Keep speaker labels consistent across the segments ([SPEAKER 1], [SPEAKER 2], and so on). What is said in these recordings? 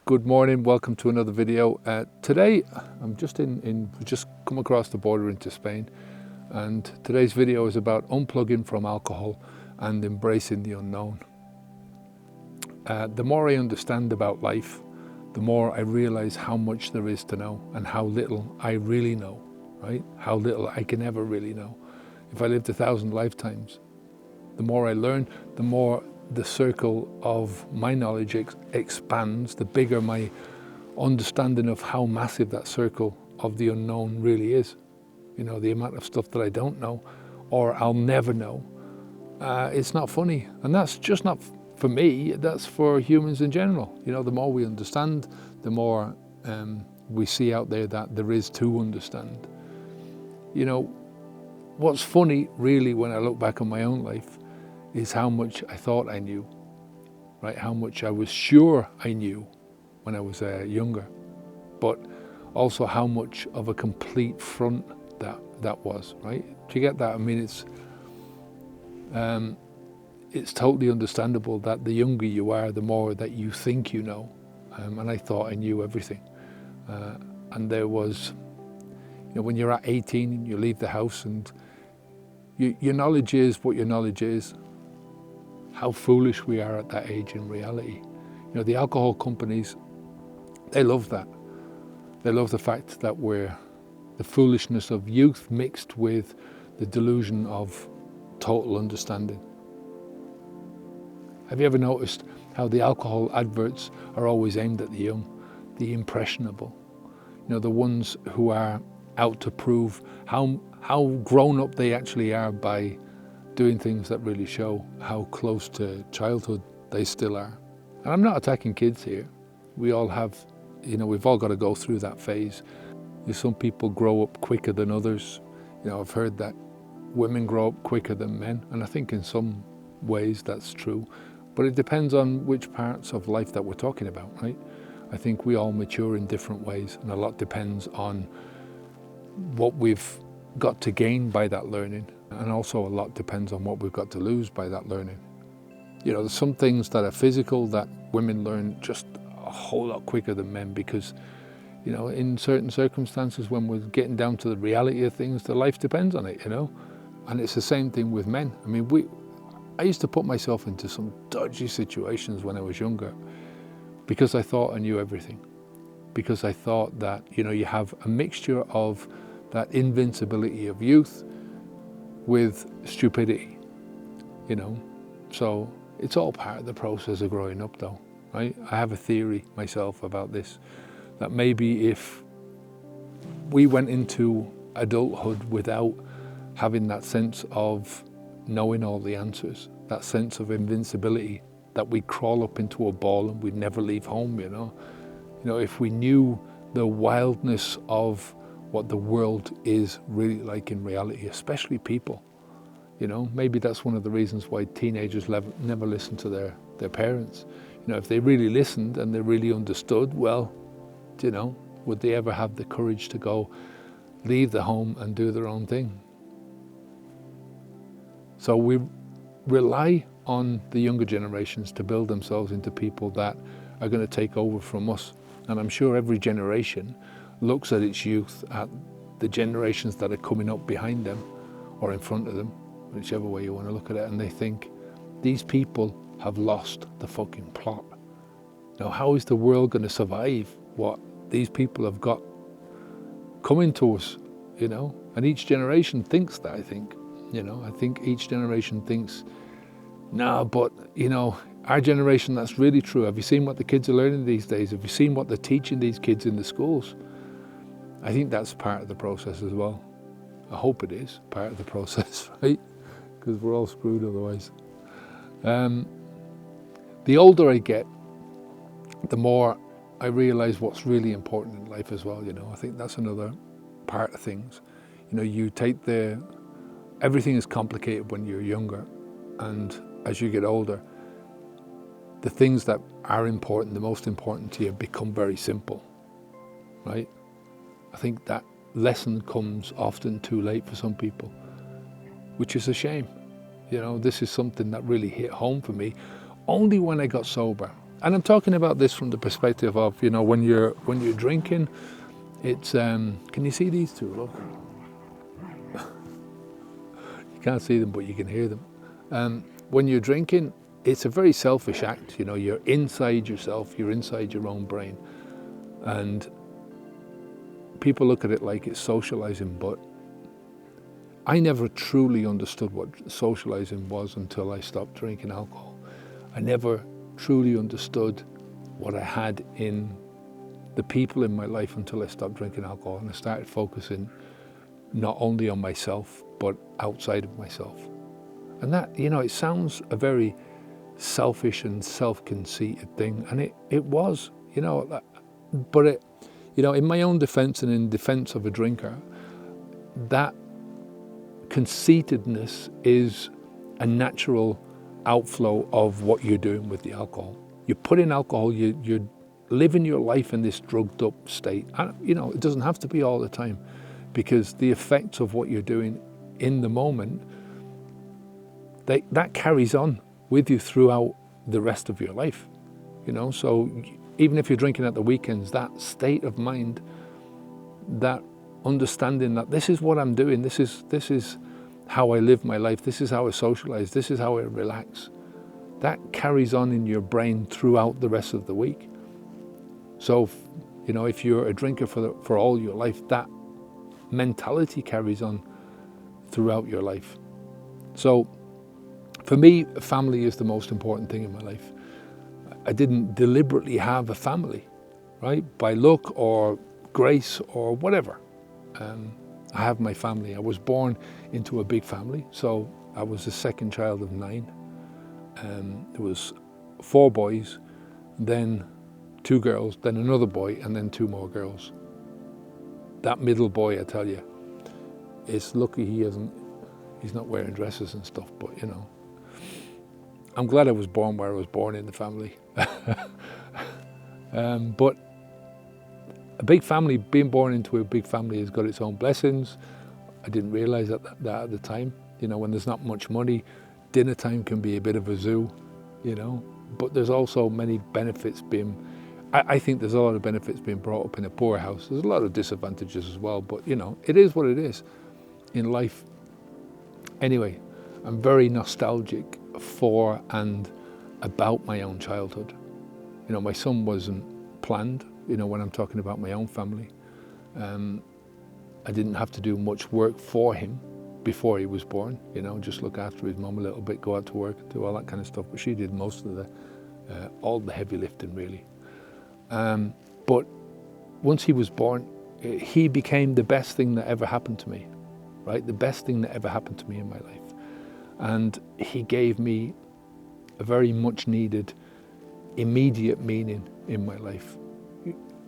[SPEAKER 1] Good morning, welcome to another video. Today I'm just just come across the border into Spain, and today's video is about unplugging from alcohol and embracing the unknown. The more I understand about life, the more I realize how much there is to know and how little I really know, right? How little I can ever really know. If I lived 1,000 lifetimes, the more I learn, the more the circle of my knowledge expands, the bigger my understanding of how massive that circle of the unknown really is. You know, the amount of stuff that I don't know or I'll never know. It's not funny. And that's just not for me, that's for humans in general. You know, the more we understand, the more we see out there that there is to understand. You know, what's funny really when I look back on my own life is how much I thought I knew, right? How much I was sure I knew when I was younger, but also how much of a complete front that was, right? Do you get that? I mean, it's totally understandable that the younger you are, the more that you think you know. And I thought I knew everything. And there was, you know, when you're at 18 and you leave the house and your knowledge is what your knowledge is. How foolish we are at that age in reality. You know, the alcohol companies, they love that. They love the fact that we're the foolishness of youth mixed with the delusion of total understanding. Have you ever noticed how the alcohol adverts are always aimed at the young, the impressionable? You know, the ones who are out to prove how grown up they actually are by doing things that really show how close to childhood they still are. And I'm not attacking kids here. We all have, you know, we've all got to go through that phase. Some people grow up quicker than others. You know, I've heard that women grow up quicker than men, and I think in some ways that's true. But it depends on which parts of life that we're talking about, right? I think we all mature in different ways, and a lot depends on what we've got to gain by that learning. And also a lot depends on what we've got to lose by that learning. You know, there's some things that are physical that women learn just a whole lot quicker than men because, you know, in certain circumstances when we're getting down to the reality of things, the life depends on it, you know. And it's the same thing with men. I mean, I used to put myself into some dodgy situations when I was younger because I thought I knew everything. Because I thought that, you know, you have a mixture of that invincibility of youth with stupidity, you know. So it's all part of the process of growing up though, right? I have a theory myself about this, that maybe if we went into adulthood without having that sense of knowing all the answers, that sense of invincibility, that we'd crawl up into a ball and we'd never leave home, you know. You know, if we knew the wildness of what the world is really like in reality, especially people. You know, maybe that's one of the reasons why teenagers never listen to their parents. You know, if they really listened and they really understood, well, you know, would they ever have the courage to go leave the home and do their own thing? So we rely on the younger generations to build themselves into people that are going to take over from us. And I'm sure every generation looks at its youth, at the generations that are coming up behind them or in front of them, whichever way you want to look at it, and they think, these people have lost the fucking plot. Now, how is the world going to survive what these people have got coming to us, you know? And each generation thinks that, I think. You know, I think each generation thinks, no, but, you know, our generation, that's really true. Have you seen what the kids are learning these days? Have you seen what they're teaching these kids in the schools? I think that's part of the process as well. I hope it is part of the process, right? Because we're all screwed otherwise. The older I get, the more I realize what's really important in life as well, you know. I think that's another part of things. You know, you take everything is complicated when you're younger, and as you get older, the things that are important, the most important to you, become very simple, right? I think that lesson comes often too late for some people, which is a shame. You know, this is something that really hit home for me only when I got sober. And I'm talking about this from the perspective of, when you're drinking, it's, can you see these two? Look. You can't see them, but you can hear them. When you're drinking, it's a very selfish act. You're inside yourself, you're inside your own brain. And people look at it like it's socializing, but I never truly understood what socializing was until I stopped drinking alcohol. I never truly understood what I had in the people in my life until I stopped drinking alcohol, and I started focusing not only on myself, but outside of myself. And that, it sounds a very selfish and self-conceited thing, and it was, but in my own defense and in defense of a drinker, that conceitedness is a natural outflow of what you're doing with the alcohol. You put in alcohol, you're living your life in this drugged up state. And, it doesn't have to be all the time, because the effects of what you're doing in the moment, that carries on with you throughout the rest of your life. So even if you're drinking at the weekends, that state of mind, that understanding that this is what I'm doing, this is how I live my life, this is how I socialize, this is how I relax, that carries on in your brain throughout the rest of the week. So, if you're a drinker for all your life, that mentality carries on throughout your life. So, for me, family is the most important thing in my life. I didn't deliberately have a family, right? By luck or grace or whatever. I have my family. I was born into a big family, so I was the second child of 9. There was 4 boys, then 2 girls, then another boy, and then 2 more girls. That middle boy, I tell you, it's lucky he's not wearing dresses and stuff, but I'm glad I was born where I was born in the family. But a big family, being born into a big family, has got its own blessings. I didn't realize that at the time. When there's not much money, dinner time can be a bit of a zoo, but there's also many benefits I think there's a lot of benefits being brought up in a poor house. There's a lot of disadvantages as well, but it is what it is in life. Anyway, I'm very nostalgic for and about my own childhood. My son wasn't planned, when I'm talking about my own family. I didn't have to do much work for him before he was born, just look after his mum a little bit, go out to work, do all that kind of stuff. But she did most of all the heavy lifting, really. But once he was born, he became the best thing that ever happened to me, right? The best thing that ever happened to me in my life. And he gave me a very much needed, immediate meaning in my life,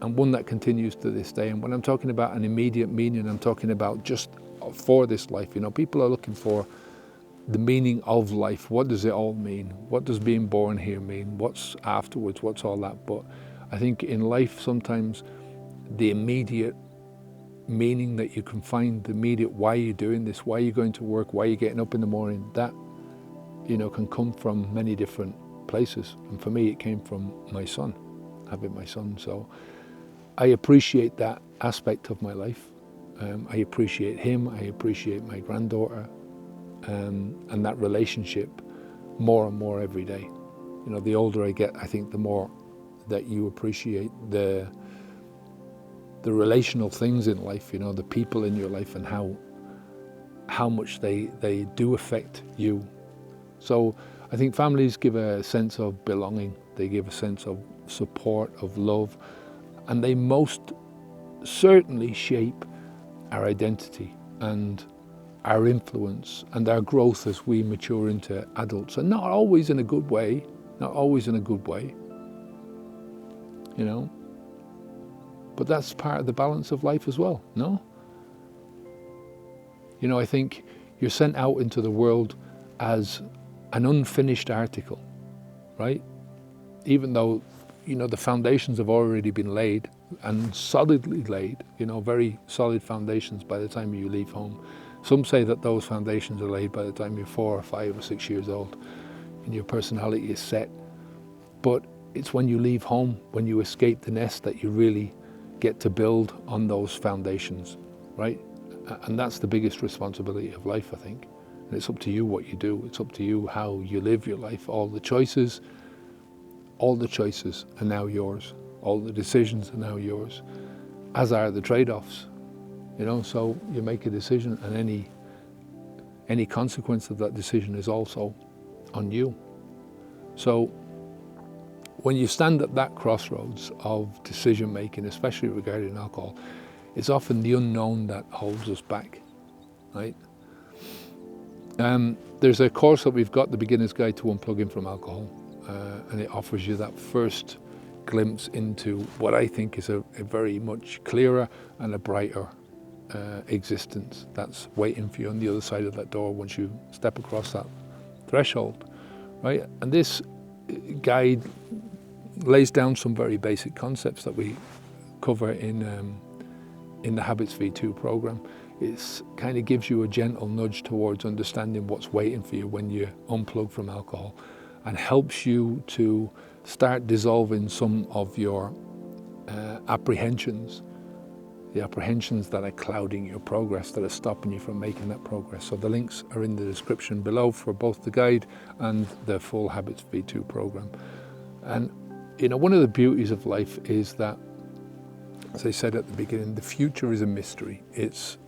[SPEAKER 1] and one that continues to this day. And when I'm talking about an immediate meaning, I'm talking about just for this life. People are looking for the meaning of life. What does it all mean? What does being born here mean? What's afterwards? What's all that? But I think in life, sometimes the immediate meaning that you can find, the immediate why you're doing this, why you're going to work, why you're getting up in the morning, that can come from many different places. And for me, it came from my son, having my son. So I appreciate that aspect of my life. I appreciate him, I appreciate my granddaughter, and that relationship more and more every day. The older I get, I think the more that you appreciate the relational things in life, the people in your life, and how much they do affect you. So I think families give a sense of belonging, they give a sense of support, of love, and they most certainly shape our identity and our influence and our growth as we mature into adults. And not always in a good way, but that's part of the balance of life as well, no? I think you're sent out into the world as an unfinished article, right? Even though, the foundations have already been laid, and solidly laid, very solid foundations by the time you leave home. Some say that those foundations are laid by the time you're 4 or 5 or 6 years old and your personality is set. But it's when you leave home, when you escape the nest, that you really get to build on those foundations, right? And that's the biggest responsibility of life, I think. And it's up to you what you do. It's up to you how you live your life. All the choices are now yours. All the decisions are now yours, as are the trade-offs. You know, so you make a decision, and any consequence of that decision is also on you. So when you stand at that crossroads of decision making, especially regarding alcohol, it's often the unknown that holds us back, right? There's a course that we've got, the Beginner's Guide to Unplugging from Alcohol, and it offers you that first glimpse into what I think is a very much clearer and a brighter existence that's waiting for you on the other side of that door once you step across that threshold, right? And this guide lays down some very basic concepts that we cover in the Habits V2 program. It kind of gives you a gentle nudge towards understanding what's waiting for you when you unplug from alcohol, and helps you to start dissolving some of your apprehensions, the apprehensions that are clouding your progress, that are stopping you from making that progress. So the links are in the description below for both the guide and the full Habits V2 program. And you know, one of the beauties of life is that, as I said at the beginning, the future is a mystery. It's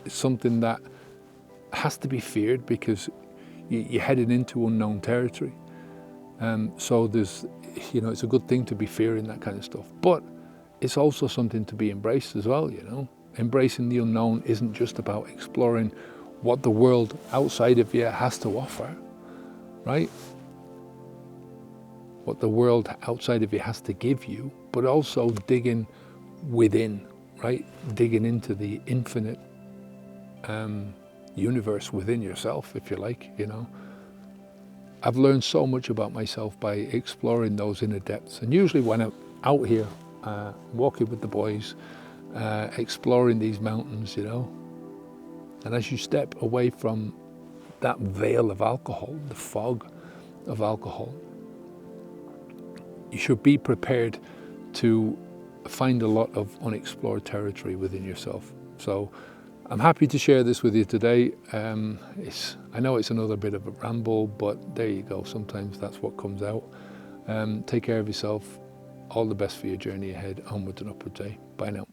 [SPEAKER 1] something that has to be feared because you're heading into unknown territory. So there's, you know, it's a good thing to be fearing that kind of stuff. But it's also something to be embraced as well, you know. Embracing the unknown isn't just about exploring what the world outside of you has to offer, right? What the world outside of you has to give you, but also digging within, right? Digging into the infinite universe within yourself, if you like, you know. I've learned so much about myself by exploring those inner depths. And usually when I'm out here, walking with the boys, exploring these mountains, you know, and as you step away from that veil of alcohol, the fog of alcohol, you should be prepared to find a lot of unexplored territory within yourself. So I'm happy to share this with you today. I know it's another bit of a ramble, but there you go. Sometimes that's what comes out. Take care of yourself. All the best for your journey ahead. Onwards and upwards, eh? Bye now.